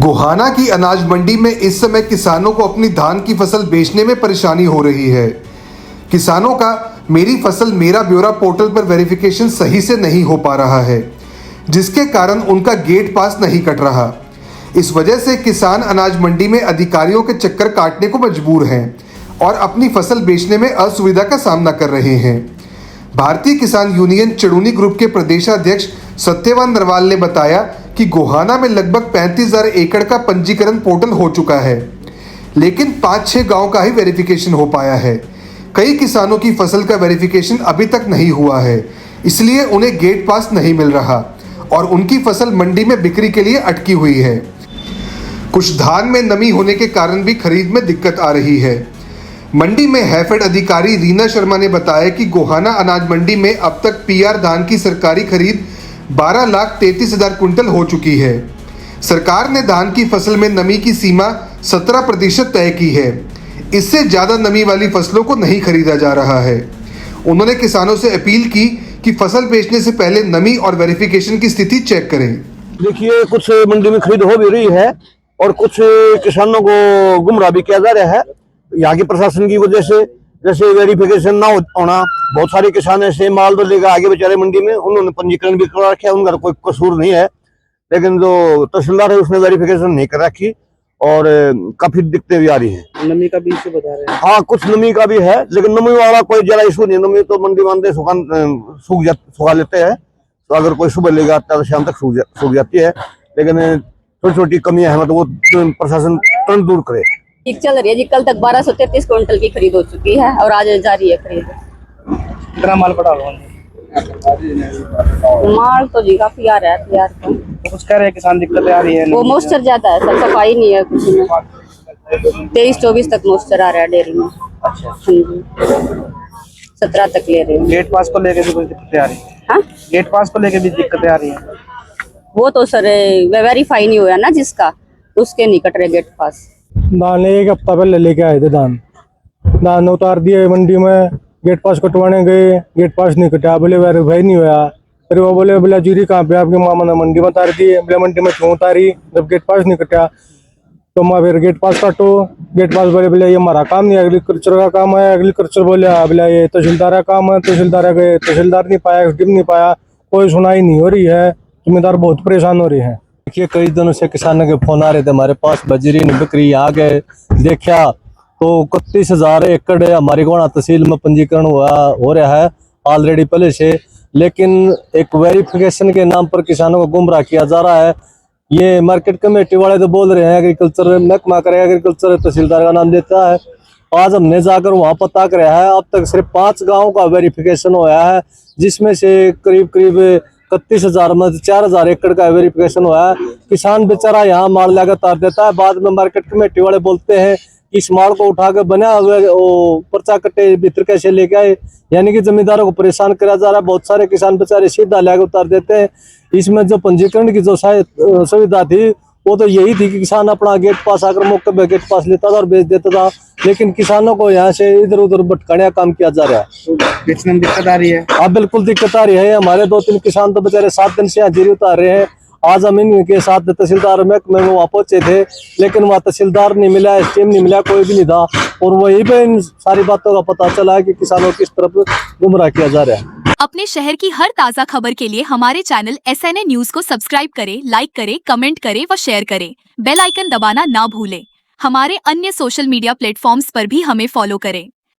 गोहाना की अनाज मंडी में इस समय किसानों को अपनी धान की फसल बेचने में परेशानी हो रही है। किसानों का मेरी फसल मेरा ब्यौरा पोर्टल पर वेरिफिकेशन सही से नहीं हो पा रहा है, जिसके कारण उनका गेट पास नहीं कट रहा। इस वजह से किसान अनाज मंडी में अधिकारियों के चक्कर काटने को मजबूर हैं और अपनी फसल बेचने में असुविधा का सामना कर रहे हैं। भारतीय किसान यूनियन चड़ूनी ग्रुप के प्रदेशाध्यक्ष सत्यवान नरवाल ने बताया कि गोहाना में लगभग 35,000 एकड़ का पंजीकरण पोर्टल हो चुका है, लेकिन 5-6 गांव का ही वेरिफिकेशन हो पाया है। कई किसानों की फसल का वेरिफिकेशन अभी तक नहीं हुआ है, इसलिए उन्हें गेट पास नहीं मिल रहा और उनकी फसल मंडी में बिक्री के लिए अटकी हुई है। कुछ धान में नमी होने के कारण भी खरीद में दिक्कत आ रही है। मंडी में हैफेड अधिकारी रीना शर्मा ने बताया कि गोहाना अनाज मंडी में अब तक पीआर धान की सरकारी खरीद 12,33,000 कुंटल हो चुकी है। सरकार ने धान की फसल में नमी की सीमा 17% तय की है। इससे ज़्यादा नमी वाली फसलों को नहीं खरीदा जा रहा है। उन्होंने किसानों से अपील की कि फसल बेचने से पहले नमी और वेरिफिकेशन की स्थिति चेक करें। देखिए, कुछ मंडी में खरीद हो भी रही है और कुछ किसानों को गुमराह भी किया जा रहा है यहाँ के प्रशासन की वजह से। जैसे वेरिफिकेशन ना होना, बहुत सारे किसान ऐसे माल तो लेकर आगे बेचारे मंडी में, उन्होंने पंजीकरण भी करा रखा है, उनका कोई कसूर नहीं है, लेकिन जो तहसीलदार है उसने वेरिफिकेशन नहीं कर रखी और काफी दिक्कतें भी आ रही है। नमी का भी इशू बता रहे हैं। हाँ, कुछ नमी का भी है, लेकिन नमी वाला कोई ज्यादा इशू नहीं। नमी तो मंडी मानते सुखा लेते हैं, तो अगर कोई सुबह लेगा तो शाम तक सूख जाती है, लेकिन छोटी छोटी कमियां हैं, मतलब वो प्रशासन तुरंत दूर करे। ठीक चल रही है जी। कल तक 1233 क्विंटल की खरीद हो चुकी है और आज जारी है खरीद। कितना माल पड़ा हुआ है? माल तो जी काफी आ रहा है यार। तो कुछ कह रहे हैं किसान दिक्कतें आ रही है। वो मॉइस्चर ज्यादा है सर, सफाई नहीं है कुछ में। 23-24 तक मॉइस्चर आ रहा है डेयरी में। अच्छा, 17 तक ले रहे हैं। गेट पास को लेके भी कुछ दिक्कतें आ रही है? हाँ, गेट पास को लेके भी दिक्कतें आ रही है। वो तो सर वेरीफाई नहीं हुआ ना जिसका, उसके नहीं कट रहे गेट पास। दान एक हफ्ता पहले लेके आए थे। दान उतार दिए मंडी में, गेट पास कटवाने गए, गेट पास नहीं कटा, बोले वेरीफाई नहीं हुआ। फिर वो बोले बोला जीरी कहाँ पे आपकी मामा ने मंडी में उतार दी। बोले मंडी में क्यों उतारी जब गेट पास नहीं कटा? तो मैं फिर गेट पास काटो। गेट पास बोले बोले ये हमारा काम नहीं, एग्रीकल्चर का काम है। एग्रीकल्चर बोले ये तहसीलदार का काम है। तहसीलदार गए, तहसीलदार नहीं पाया, एसडीएम नहीं पाया, कोई सुनाई नहीं हो रही है। जिम्मेदार बहुत परेशान हो रही है। देखिए, कई दिनों से किसानों के फोन आ रहे थे हमारे पास, बजरी नहीं बिक्री। आ गए देखा तो 31,000 एकड़ हमारी गोहाना तहसील में पंजीकरण हो रहा है ऑलरेडी पहले से, लेकिन एक वेरिफिकेशन के नाम पर किसानों को गुमराह किया जा रहा है। ये मार्केट कमेटी वाले तो बोल रहे हैं एग्रीकल्चर महकमा करे, एग्रीकल्चर तहसीलदार का नाम देता है। आज हमने जाकर वहां पता कर है, अब तक सिर्फ 5 गाँव का वेरिफिकेशन हुआ है, जिसमें से करीब 31,000 में 4,000 एकड़ का वेरिफिकेशन हुआ है। किसान बेचारा यहाँ माल लाकर तार देता है, बाद में मार्केट कमेटी वाले बोलते हैं कि इस माल को उठा कर बना हुआ वो पर्चा कट्टे भीतर कैसे लेके आए, यानी कि जमींदारों को परेशान करा जा रहा है। बहुत सारे किसान बेचारे सीधा लाकर उतार देते हैं। इसमें जो पंजीकरण की जो सुविधा थी वो तो यही थी कि किसान अपना गेट पास आकर मौके पर गेट पास लेता था और बेच देता था, लेकिन किसानों को यहाँ से इधर उधर भटकाने का काम किया जा रहा है। बेचने में दिक्कत आ रही है? हाँ, बिल्कुल दिक्कत आ रही है। हमारे 2-3 किसान तो बेचारे 7 दिन से यहाँ जीरी उतार रहे हैं। आज हम इनके साथ तहसीलदार महकमे में वहाँ पहुंचे थे, लेकिन वहाँ तहसीलदार नहीं मिला, एसडीएम नहीं मिला, कोई भी नहीं था। और वहीं पे इन सारी बातों का पता चला है कि किसानों को किस तरफ गुमराह किया जा रहा है। अपने शहर की हर ताज़ा खबर के लिए हमारे चैनल SNA न्यूज को सब्सक्राइब करें, लाइक करें, कमेंट करें व शेयर करें। बेल आइकन दबाना ना भूलें। हमारे अन्य सोशल मीडिया प्लेटफॉर्म्स पर भी हमें फॉलो करें।